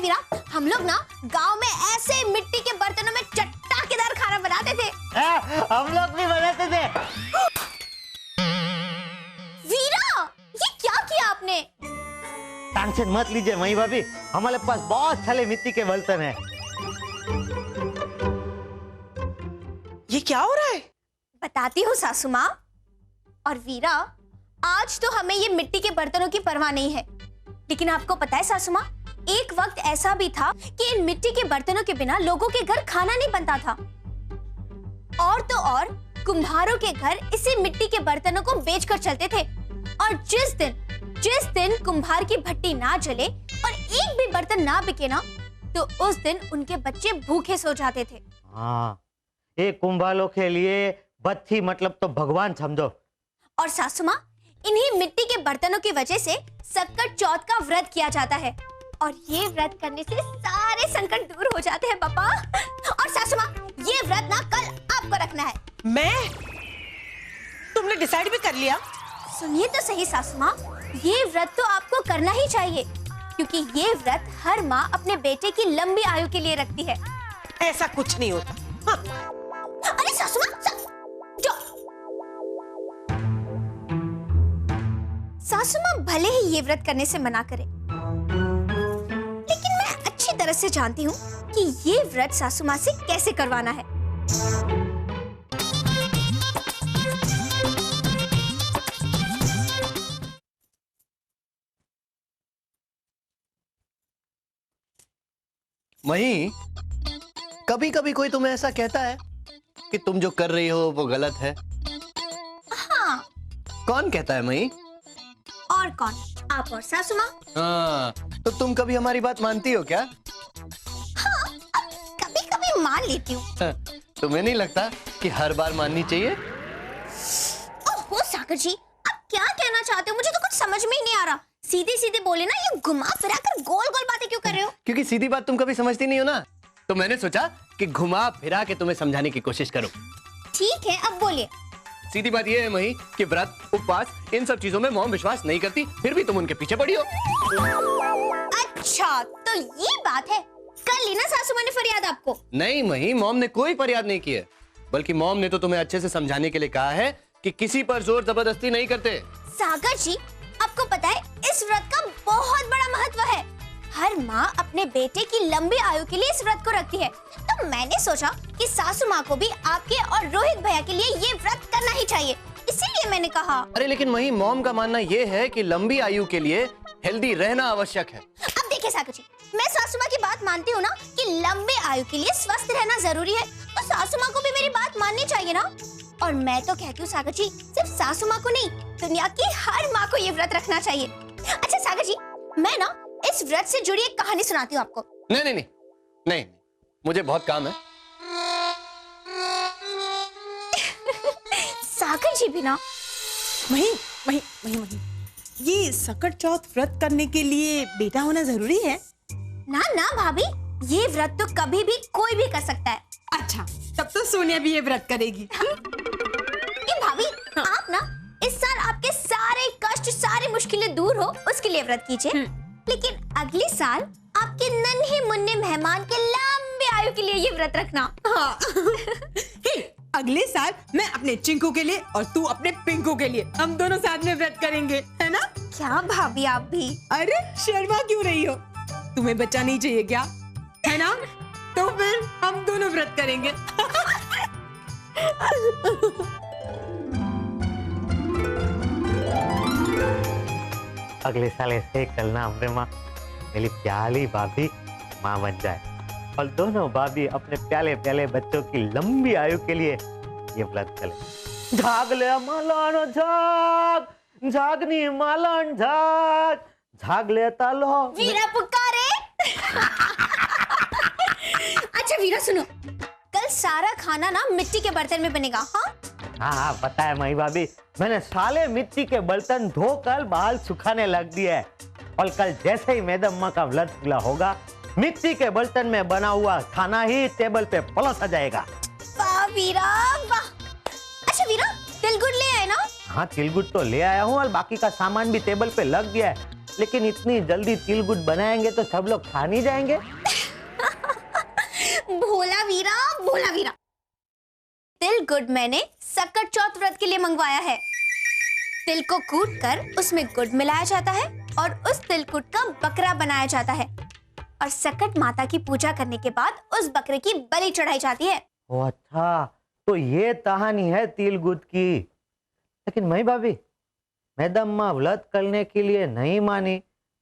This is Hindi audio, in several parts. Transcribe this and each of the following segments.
वीरा, हम लोग ना गांव में ऐसे मिट्टी के बर्तनों में चटकारेदार खाना बनाते थे। हम लोग भी बनाते थे। वीरा, ये क्या किया आपने? टेंशन मत लीजिए मई भाभी, हमारे पास बहुत सारे मिट्टी के बर्तन हैं। ये क्या हो रहा है? बताती हूँ सासू माँ। और वीरा, आज तो हमें ये मिट्टी के बर्तनों की परवाह नहीं है, लेकिन आपको पता है सासू माँ, एक वक्त ऐसा भी था कि इन मिट्टी के बर्तनों के बिना लोगों के घर खाना नहीं बनता था। और तो और कुम्हारों के घर इसी मिट्टी के बर्तनों को बेचकर चलते थे। और जिस दिन कुम्हार की भट्टी ना जले और एक भी बर्तन ना बिके ना, तो उस दिन उनके बच्चे भूखे सो जाते थे। हाँ, एक कुंभालों के लिए बत्ती मतलब तो भगवान समझो। और सासू माँ, इन्हीं मिट्टी के बर्तनों की वजह से संकट चौथ का व्रत किया जाता है, और ये व्रत करने से सारे संकट दूर हो जाते हैं पापा। और सासू माँ, ये व्रत ना कल आपको रखना है। मैं? तुमने डिसाइड भी कर लिया? सुनिए तो सही सासू माँ, ये व्रत तो आपको करना ही चाहिए, क्योंकि ये व्रत हर माँ अपने बेटे की लंबी आयु के लिए रखती है। ऐसा कुछ नहीं होता। हाँ। अरे सासू माँ, सासू माँ भले ही ये व्रत करने से मना करे, लेकिन मैं अच्छी तरह से जानती हूँ कि ये व्रत सासू माँ से कैसे करवाना है। वहीं कभी कभी कोई तुम्हें ऐसा कहता है कि तुम जो कर रही हो वो गलत है? हाँ। कौन कहता है मई? और कौन? आप और सासू माँ। हाँ, तो तुम कभी हमारी बात मानती हो क्या? हाँ, कभी कभी मान लेती हूँ। तुम्हें नहीं लगता कि हर बार माननी चाहिए? ओहो सागर जी, आप क्या कहना चाहते हो? मुझे तो कुछ समझ में ही नहीं आ रहा। सीधे सीधे बोले ना, ये घुमा फिरा कर गोल गोल बातें क्यों कर रहे हो? क्योंकि सीधी बात तुम कभी समझती नहीं हो ना, तो मैंने सोचा कि घुमा फिरा के तुम्हें समझाने की कोशिश करूं। ठीक है, अब बोलिए। सीधी बात यह है मही कि व्रत, उपवास, इन सब चीजों में मॉम विश्वास नहीं करती, फिर भी तुम उनके पीछे पड़ी हो। अच्छा, तो ये बात है। कर ली ना सासू माँ ने फरियाद आपको? नहीं मही, मॉम ने कोई फरियाद नहीं की है, बल्कि मॉम ने तो तुम्हें अच्छे से समझाने के लिए कहा है कि किसी पर जोर जबरदस्ती नहीं करते। सागर जी, आपको पता है इस व्रत का बहुत बड़ा महत्व है। हर माँ अपने बेटे की लंबी आयु के लिए इस व्रत को रखती है, तो मैंने सोचा कि सासू माँ को भी आपके और रोहित भैया के लिए ये व्रत करना ही चाहिए, इसीलिए मैंने कहा। अरे लेकिन मही, मॉम का मानना ये है कि लंबी आयु के लिए हेल्दी रहना आवश्यक है। अब देखिए सागर जी, मैं सासू माँ की बात मानती हूँ ना कि लंबे आयु के लिए स्वस्थ रहना जरूरी है, तो सासू माँ को भी मेरी बात माननी चाहिए ना। और मैं तो कहती हूँ सागर जी, सिर्फ सासू माँ को नहीं, दुनिया की हर माँ को ये व्रत रखना चाहिए। अच्छा सागर जी, मैं ना इस व्रत से जुड़ी एक कहानी सुनाती हूँ आपको। नहीं नहीं नहीं नहीं, मुझे बहुत काम है। सागर जी भी ना। वही वही वही वही, ये संकट चौथ व्रत करने के लिए बेटा होना जरूरी है? ना ना भाभी, ये व्रत तो कभी भी कोई भी कर सकता है। अच्छा, तब तो सोनिया भी ये व्रत करेगी। ये भाभी, आप ना इस साल आपके सारे कष्ट, सारी मुश्किलें दूर हो, उसके लिए व्रत कीजिए। लेकिन अगले साल आपके नन्हे मुन्ने मेहमान के लंबे आयु के लिए ये व्रत रखना। हाँ। अगले साल मैं अपने चिंकू के लिए और तू अपने पिंकू के लिए, हम दोनों साथ में व्रत करेंगे, है ना? क्या भाभी आप भी? अरे शर्मा क्यों रही हो? तुम्हें बच्चा नहीं चाहिए क्या, है ना? तो फिर हम दोनों व्रत करेंगे। अगले साल ऐसे ही करना हमने माँ, मेरी प्याली भाभी माँ बन जाए और दोनों भाभी अपने प्याले प्याले बच्चों की लंबी आयु के लिए ये व्रत करें। जाग ले मालन जाग, जागनी मालन जाग, जाग ले तालो। वीरा पुकारे। अच्छा वीरा सुनो, कल सारा खाना ना मिट्टी के बर्तन में बनेगा। हाँ हाँ पता है मई भाभी, मैंने साले मिट्टी के बर्तन धोकर बाल सुखाने लग दिए है, और कल जैसे ही मैडम माँ का व्रत पूरा होगा, मिट्टी के बर्तन में बना हुआ खाना ही टेबल पे परोसा जाएगा। वाह वीरा वाह। अच्छा वीरा, तिलगुड़ ले आए ना? हाँ तिलगुड़ तो ले आया हूँ और बाकी का सामान भी टेबल पे लग गया है, लेकिन इतनी जल्दी तिल गुड़ बनाएंगे तो सब लोग खा नहीं जाएंगे। भोला वीरा, भोला वीरा। तिल गुड़ मैंने सकट चौथ व्रत के लिए मंगवाया है। तिल को कूट कर उसमें गुड़ मिलाया जाता है और उस तिल गुड़ का बकरा बनाया जाता है और सकट माता की पूजा करने के बाद उस बकरे की बलि चढ़ाई जाती है। ओ अच्छा, तो ये कहानी है तिल गुड़ की। लेकिन मई भाभी, मैडम माँ व्रत करने के लिए नहीं मानी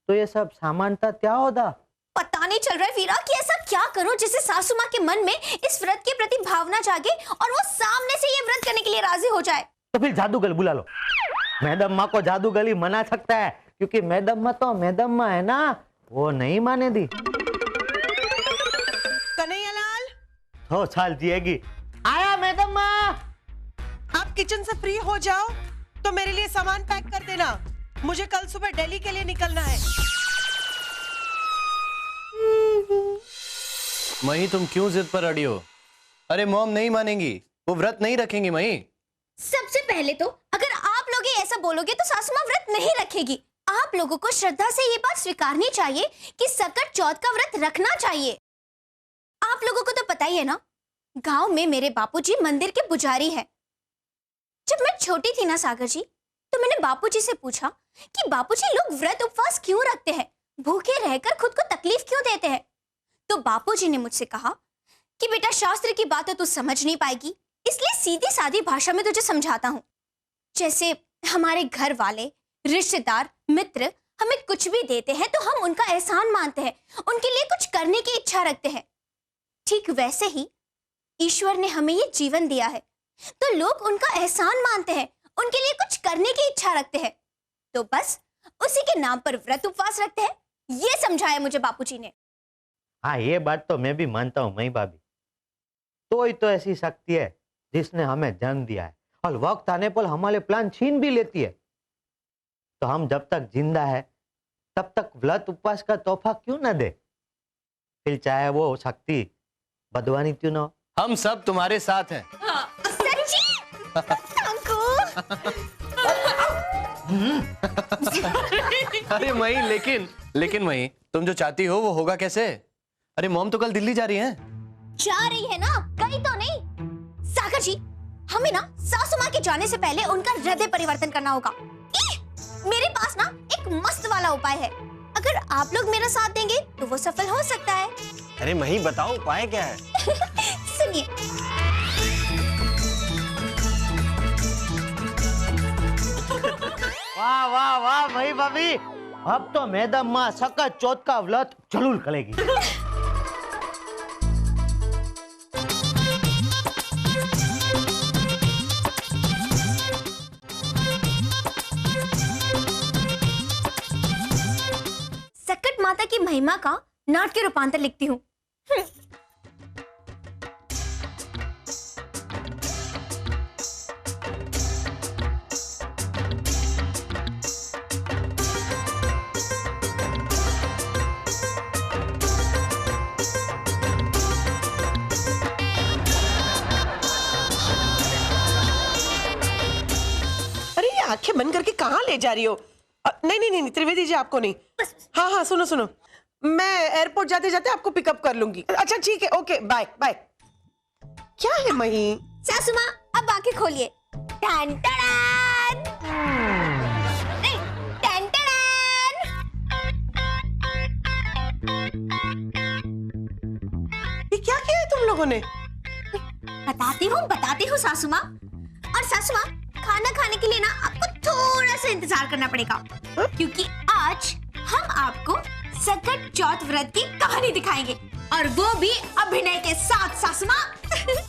तो ये सब सामान्यता क्या होता? पता नहीं चल रहा है वीरा कि ऐसा क्या करूं जिससे सासू माँ के मन में इस व्रत के प्रति भावना जागे और वो सामने से ये व्रत करने के लिए राजी हो जाए। तो फिर जादूगर बुला लो। मैडम माँ को जादूगरी मना सकता है क्योंकि मैडम माँ तो मैडम माँ है ना, वो नहीं माने दी। कन्हैयालाल, हो साल जिएगी। आया मैडम माँ। आप किचन से फ्री हो जाओ तो मेरे लिए सामान पैक कर देना, मुझे कल सुबह दिल्ली के लिए निकलना है। मही, तुम क्यों जिद पर अड़ी हो? अरे मॉम नहीं मानेंगी, वो व्रत नहीं रखेंगी मही। सबसे पहले तो अगर आप लोग ही ऐसा बोलोगे तो सासू माँ व्रत नहीं रखेगी। आप लोगों को श्रद्धा से ये बात स्वीकारनी चाहिए कि सकट चौथ का व्रत रखना चाहिए। आप लोगों को तो पता ही है ना, गांव में मेरे बापूजी मंदिर के पुजारी है। जब मैं छोटी थी ना सागर जी, तो मैंने बापूजी से पूछा कि बापूजी लोग व्रत उपवास क्यों रखते हैं, भूखे रहकर खुद को तकलीफ क्यों देते हैं। तो बापूजी ने मुझसे कहा कि बेटा शास्त्र की बातें तू समझ नहीं पाएगी, इसलिए सीधी सादी भाषा में तुझे समझाता हूं। जैसे हमारे घर वाले, रिश्तेदार, मित्र हमें कुछ भी देते हैं तो हम उनका एहसान मानते हैं, उनके लिए कुछ करने की इच्छा रखते हैं। ठीक वैसे ही ईश्वर ने हमें ये जीवन दिया है तो लोग उनका एहसान मानते हैं, उनके लिए कुछ करने की इच्छा रखते हैं, तो बस उसी के नाम पर व्रत उपवास रखते हैं। ये समझाया मुझे बापूजी ने। हाँ, ये बात तो मैं भी मानता हूँ मई भाभी। तो ही तो ऐसी शक्ति है जिसने हमें जन्म दिया है और वक्त आने पर हमारे प्लान छीन भी लेती है। तो हम जब तक जिंदा है तब तक व्रत उपवास का तोहफा क्यों न दे, फिर चाहे वो शक्ति बदवानी क्यों न हो। हम सब तुम्हारे साथ हैं। सच्ची? अरे मही, लेकिन मही, तुम जो चाहती हो वो होगा कैसे? अरे मॉम तो कल दिल्ली जा रही हैं। जा रही है ना, कहीं तो नहीं। सागर जी, हमें ना सासू माँ के जाने से पहले उनका हृदय परिवर्तन करना होगा। मेरे पास ना एक मस्त वाला उपाय है, अगर आप लोग मेरा साथ देंगे तो वो सफल हो सकता है। अरे मही, बताओ उपाय क्या है? सुनिए। वाह वाह वाह मई भाभी, अब तो मैडम माँ सकट चौथ का व्रत जरूर करेगी। सकट माता की महिमा का नाट्य रूपांतर लिखती हूँ। अरे ये आंखें बंद करके कहाँ ले जा रही हो? नहीं त्रिवेदी जी, आपको नहीं। हाँ सुनो, मैं एयरपोर्ट जाते जाते आपको पिकअप कर लूंगी। अच्छा ठीक है, ओके, बाय बाय। क्या है मही? सासू माँ, अब आंखें खोलिए। टन टन। नहीं, टन टन। ये क्या किया है तुम लोगों ने? बताती हूँ सासू माँ। और सासू माँ, खाना खाने के लिए ना आपको थोड़ा सा इंतजार करना पड़ेगा, क्योंकि आज हम आपको सकट चौथ व्रत की कहानी दिखाएंगे, और वो भी अभिनय के साथ। सासू माँ,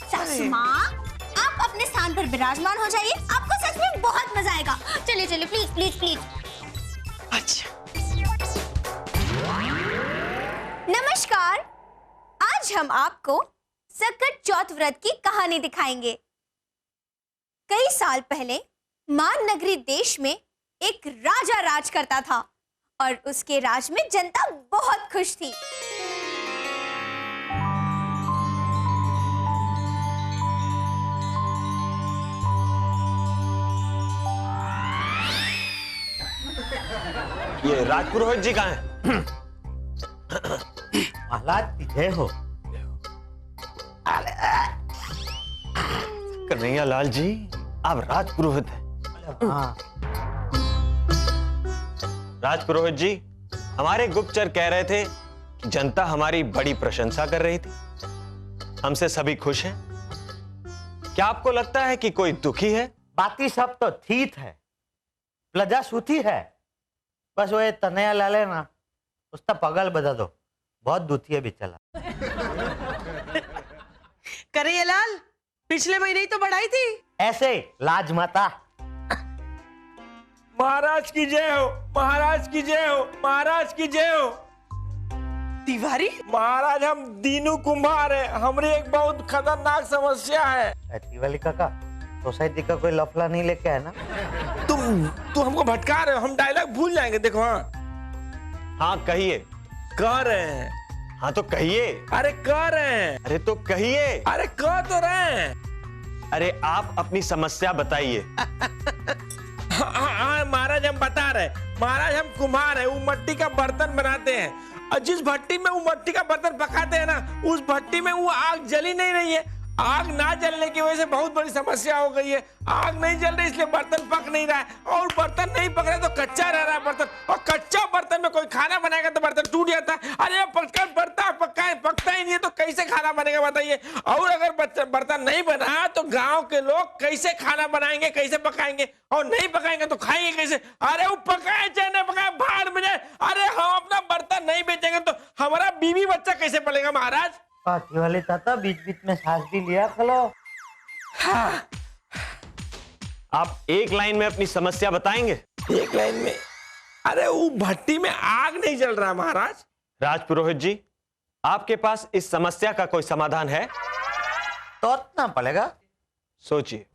सासू माँ, आप अपने स्थान पर विराजमान हो जाइए, आपको सच में बहुत मजा आएगा। चलिए प्लीज प्लीज प्लीज। अच्छा, नमस्कार, आज हम आपको सकट चौथ व्रत की कहानी दिखाएंगे। कई साल पहले मान नगरी देश में एक राजा राज करता था और उसके राज में जनता बहुत खुश थी। ये राजपुरोहित जी कहाँ हैं? महाराज जय हो। कन्हैया लाल जी, आप राजपुरोहित हैं। हाँ। राजपुरोहित जी, हमारे गुप्तचर कह रहे थे कि जनता हमारी बड़ी प्रशंसा कर रही थी। हमसे सभी खुश हैं। क्या आपको लगता है कि कोई दुखी है? बाकी सब तो ठीक है, प्रजा सुखी है, बस वो ये कन्हैया लाल है ना, उसका पगल बजा दो, बहुत दुखी है बेचारा। कन्हैया लाल, पिछले महीने ही तो बढ़ाई थी। ऐसे लाज माता। महाराज की जय हो, महाराज की जय हो, महाराज की जय हो। तिवारी, महाराज हम दीनू कुम्हार है, हमारी एक बहुत खतरनाक समस्या है। तिवारी काका, सोसाइटी का कोई लफड़ा नहीं लेके आया ना? तुम हमको भटका रहे हो, हम डायलॉग भूल जाएंगे। देखो हाँ कहिए। कह रहे हैं। हाँ तो कहिए। अरे कह रहे हैं। अरे तो कहिए। अरे कह तो रहे हैं। अरे आप अपनी समस्या बताइए। हाँ महाराज हम बता रहे हैं। महाराज हम कुम्हार है, वो मट्टी का बर्तन बनाते हैं, और जिस भट्टी में वो मट्टी का बर्तन पकाते हैं ना, उस भट्टी में वो आग जली नहीं रही है। आग ना जलने की वजह से बहुत बड़ी समस्या हो गई है। आग नहीं जल रही, इसलिए बर्तन पक नहीं रहा है, और बर्तन नहीं पक रहा है तो कच्चा रह रहा है बर्तन, और कच्चा बर्तन में कोई खाना बनाएगा तो बर्तन टूट जाता है। अरे पकता ही नहीं है तो कैसे खाना बनेगा बताइए। और अगर बर्तन नहीं बना तो गांव के लोग कैसे खाना बनाएंगे, कैसे पकाएंगे, और नहीं पकाएंगे तो खाएंगे कैसे। अरे वो पकाए चाहे नहीं पकाए, भाड़ में जाए। अरे हम अपना बर्तन नहीं बेचेंगे तो हमारा बीवी बच्चा कैसे पलेगा महाराज। तिवारी चाचा, बीच बीच में सांस भी लिया करो। हाँ। आप एक लाइन में अपनी समस्या बताएंगे? एक लाइन में? अरे वो भट्टी में आग नहीं जल रहा महाराज। राजपुरोहित जी, आपके पास इस समस्या का कोई समाधान है? सोचना पड़ेगा। सोचिए।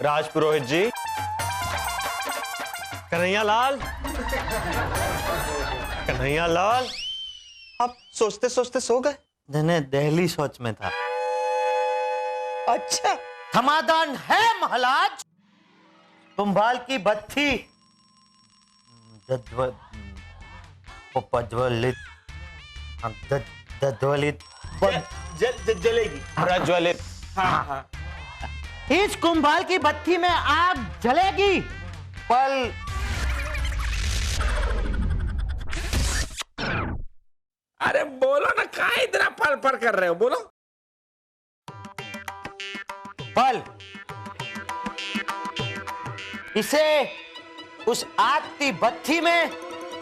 राजपुरोहित जी, कन्हैया लाल, कन्हैया लाल, आप सोचते सोचते सो गए? जिन्हें दहली सोच में था। अच्छा समाधान है महाराज। कुंभाल की बत्ती जलेगी। प्रज्वलित। हाँ हाँ। इस कुंभाल की बत्ती में आग जलेगी, पर अरे बोलो ना, कहाँ इतना फल कर रहे हो, बोलो। पल इसे उस आग की बत्ती में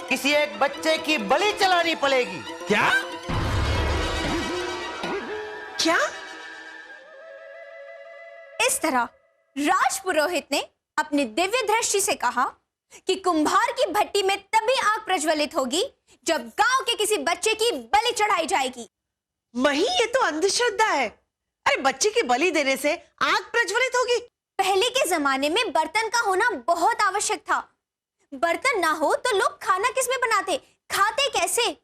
किसी एक बच्चे की बलि चलानी पड़ेगी। क्या? क्या? इस तरह राजपुरोहित ने अपनी दिव्य दृष्टि से कहा कि कुंभार की भट्टी में तभी आग प्रज्वलित होगी जब गांव के किसी बच्चे की बलि चढ़ाई जाएगी। मही, ये तो अंधश्रद्धा है। अरे बच्चे की बलि देने से आग प्रज्वलित होगी? पहले के जमाने में बर्तन का होना बहुत आवश्यक था। बर्तन ना हो तो लोग खाना किस में बनाते, खाते कैसे?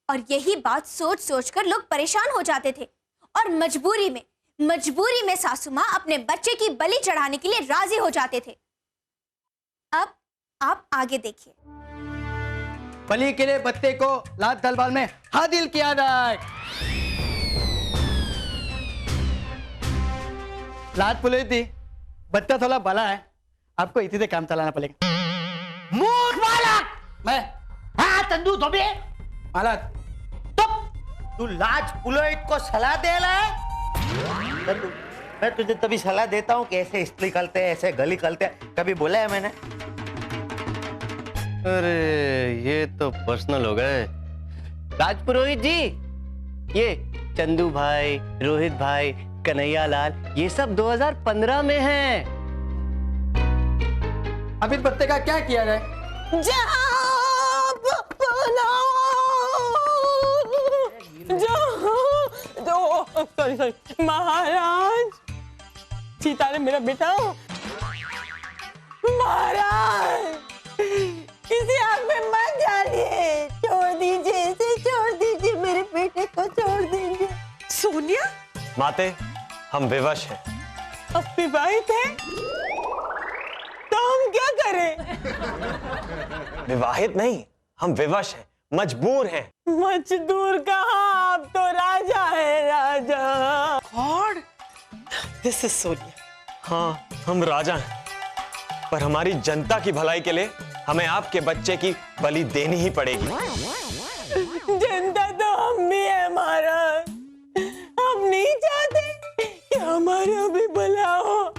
और यही बात सोच सोच कर लोग परेशान हो जाते थे, और मजबूरी में सासू माँ अपने बच्चे की बलि चढ़ाने के लिए राजी हो जाते थे। अब आप आगे देखिए। बलि के लिए बच्चे को लात दलबाल में हाजिर किया जाए। लात पुलिस थी, बच्चा थोड़ा बड़ा है, आपको इसी से काम चलाना पड़ेगा। मूर्ख बालक! मैं हाँ तंदू धोबे, हालत तू लाज पुरोहित को सलाह दे रहा है? तंदू, मैं तुझे तभी सलाह देता हूँ कि ऐसे स्त्री करते हैं, ऐसे गली करते हैं, कभी बोला है मैंने? अरे ये तो पर्सनल हो गए। राजपुरोहित जी, ये चंदू भाई, रोहित भाई, कन्हैया लाल, ये सब 2015 में हैं। अब इस बच्चे का क्या किया जाए? सॉरी महाराज, सीता ने मेरा बेटा। महाराज, किसी आग में मत डालिए, छोड़ दीजिए इसे, छोड़ दीजिए, मेरे बेटे को छोड़ दीजिए। सोनिया, माते, हम विवश हैं। अब विवाहित है? करें? विवाहित नहीं, हम विवश हैं, मजबूर हैं। मजदूर कहाँ, आप तो राजा है, राजा। God, this is Sonia. हाँ, हम राजा हैं, पर हमारी जनता की भलाई के लिए हमें आपके बच्चे की बलि देनी ही पड़ेगी। जनता तो हम भी है महाराज। हम नहीं चाहते कि हमारा भी भला हो,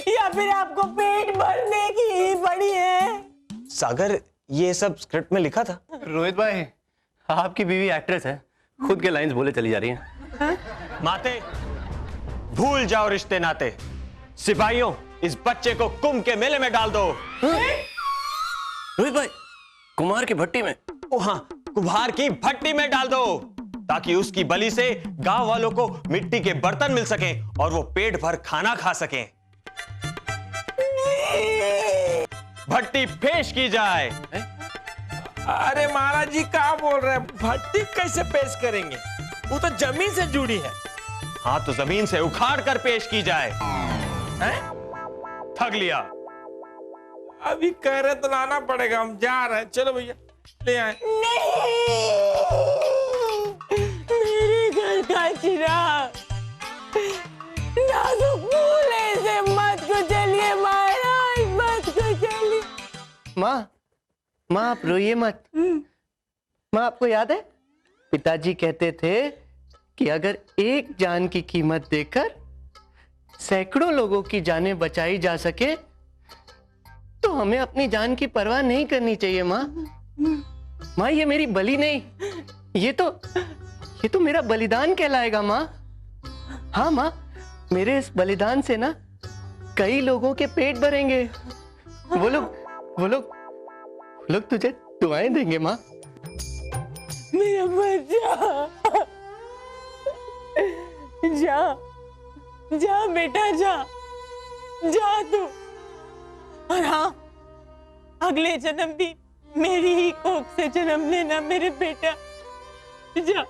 या फिर आपको पेट भरने की ही पड़ी है। सागर, ये सब स्क्रिप्ट में लिखा था? रोहित भाई, आपकी बीवी एक्ट्रेस है, खुद के लाइंस बोले चली जा रही हैं। माते, भूल जाओ रिश्ते नाते। सिपाहियों, इस बच्चे को कुंभ के मेले में डाल दो। रोहित भाई, कुमार की भट्टी में? ओ हाँ, कुम्हार की भट्टी में डाल दो, ताकि उसकी बलि से गांव वालों को मिट्टी के बर्तन मिल सकें और वो पेट भर खाना खा सकें। भट्टी पेश की जाए। अरे महाराज जी क्या बोल रहे हैं? भट्टी कैसे पेश करेंगे? वो तो जमीन से जुड़ी है। हाँ, तो जमीन से उखाड़ कर पेश की जाए। हैं? ठग लिया। अभी कह रहे तो लाना पड़ेगा, हम जा रहे हैं। चलो भैया, ले आए। मेरे घर का चिराग नाजुक फूल है, इसे मत को चलिए महाराज, मत को चलिए। माँ आप रोइए मत। माँ, आपको याद है पिताजी कहते थे कि अगर एक जान की कीमत देकर सैकड़ों लोगों की जानें बचाई जा सके तो हमें अपनी जान की परवाह नहीं करनी चाहिए। माँ, ये मेरी बलि नहीं, ये तो मेरा बलिदान कहलाएगा माँ। हाँ माँ, मेरे इस बलिदान से ना कई लोगों के पेट भरेंगे। वो लोग तुझे दुआएं देंगे माँ। मेरा बच्चा, जा बेटा, जा तू। और हाँ, अगले जन्मदिन मेरी ही कोख से जन्म लेना मेरे बेटा। जा।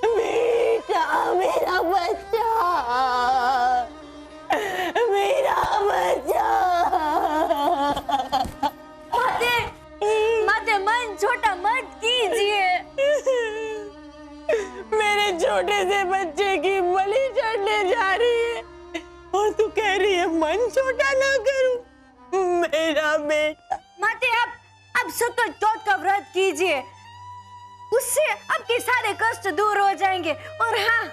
बेटा, मेरा बच्चा, मेरा बच्चा। माते मन छोटा मत कीजिए। मेरे छोटे से बच्चे की बलि चढ़ने जा रही है और तू कह रही है मन छोटा ना करूं। मेरा बेटा। माते, अब सकल चौथ का व्रत कीजिए, उससे आपके सारे कष्ट दूर हो जाएंगे और हाँ,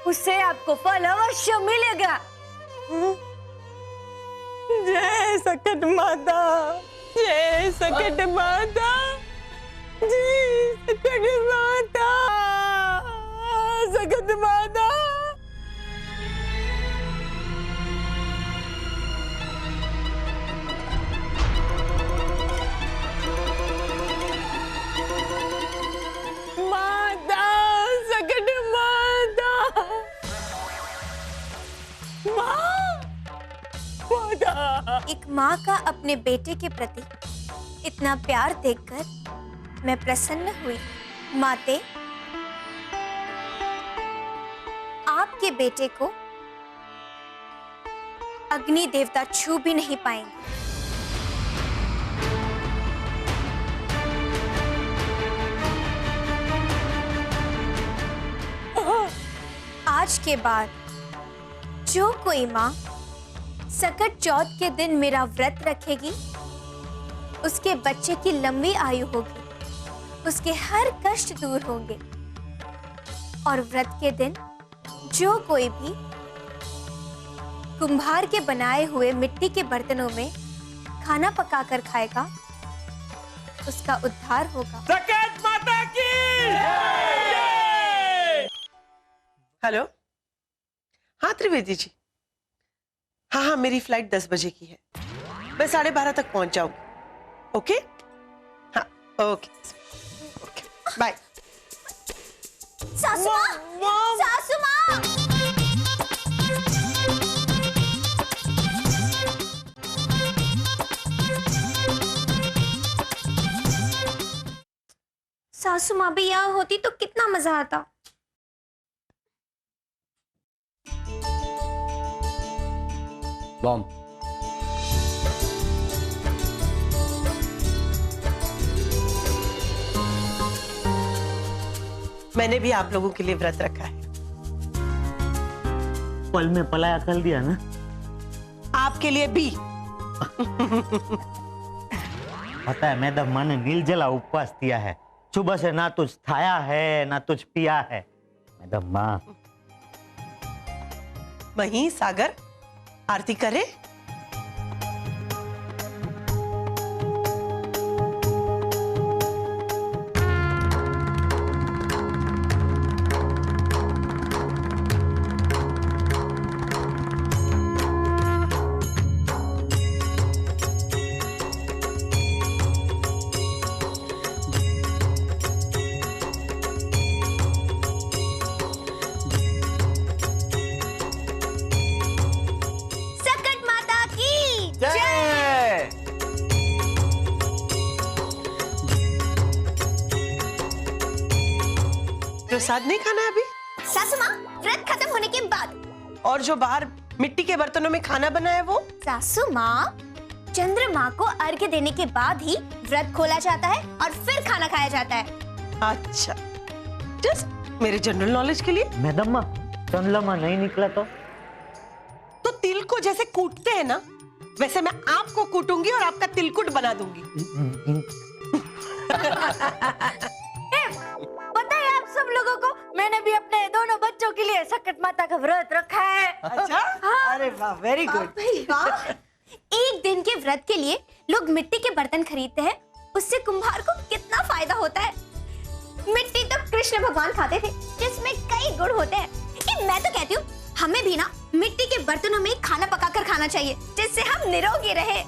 उससे आपको फल अवश्य मिलेगा। जय सकट माता, जय सकट माता, जय सकट माता, सकट माता। माता, सकट माता, माता। एक माँ का अपने बेटे के प्रति इतना प्यार देखकर मैं प्रसन्न हुई। माते, आपके बेटे को अग्नि देवता छू भी नहीं पाएंगे। आज के बाद जो कोई माँ सकट चौथ के दिन मेरा व्रत रखेगी, उसके बच्चे की लंबी आयु होगी, उसके हर कष्ट दूर होंगे और व्रत के दिन जो कोई भी कुम्हार के बनाए हुए मिट्टी के बर्तनों में खाना पकाकर खाएगा, उसका उद्धार होगा। सकट माता की जय। हेलो, हाँ त्रिवेदी जी, हाँ, मेरी फ्लाइट 10 बजे की है। मैं 12:30 तक पहुंच जाऊंगी। ओके, हाँ, ओके, बाय। सासू माँ, सासू माँ। सासू माँ भी यहाँ होती तो कितना मजा आता। बॉम्ब। मैंने भी आप लोगों के लिए व्रत रखा है। पल में पलाया कर दिया ना। आपके लिए भी। पता है मैडम, मैंने निर्जला उपवास किया है। सुबह से ना कुछ खाया है ना कुछ पिया है। मैडम माँ, वहीं सागर आरती करे। सकट माता की जय। प्रसाद नहीं खाना है अभी? सासू माँ, व्रत खत्म होने के बाद। और जो बाहर मिट्टी के बर्तनों में खाना बना है वो? सासू माँ, चंद्रमा को अर्घ्य देने के बाद ही व्रत खोला जाता है और फिर खाना खाया जाता है। अच्छा, जस्ट मेरे जनरल नॉलेज के लिए। मैडम माँ, चंद्रमा नहीं निकला तो? तो तिल को जैसे कूटते हैं ना, वैसे मैं आपको कूटूंगी और आपका तिलकुट बना दूंगी। पता है आप सब लोगों को, मैंने भी अपने दोनों बच्चों के लिए सकट माता का व्रत रखा है। अच्छा? अरे वाह, वेरी गुड। एक दिन के व्रत के लिए लोग मिट्टी के बर्तन खरीदते हैं। उससे कुम्हार को कितना फायदा होता है। मिट्टी तो कृष्ण भगवान खाते थे, जिसमें कई गुण होते हैं। लेकिन मैं तो कहती हूँ, हमें भी ना मिट्टी के बर्तनों में खाना पकाकर खाना चाहिए, जिससे हम निरोगी रहे।